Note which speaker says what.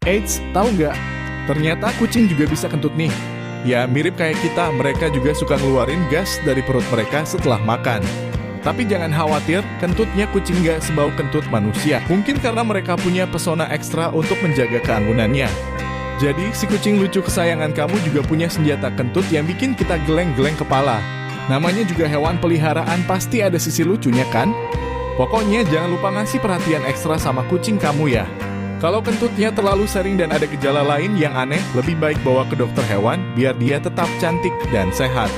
Speaker 1: Eits, tahu nggak? Ternyata kucing juga bisa kentut nih. Ya, mirip kayak kita, mereka juga suka ngeluarin gas dari perut mereka setelah makan. Tapi jangan khawatir, kentutnya kucing nggak sebau kentut manusia. Mungkin karena mereka punya pesona ekstra untuk menjaga keanggunannya. Jadi, si kucing lucu kesayangan kamu juga punya senjata kentut yang bikin kita geleng-geleng kepala. Namanya juga hewan peliharaan, pasti ada sisi lucunya kan? Pokoknya jangan lupa ngasih perhatian ekstra sama kucing kamu ya. Kalau kentutnya terlalu sering dan ada gejala lain yang aneh, lebih baik bawa ke dokter hewan biar dia tetap cantik dan sehat.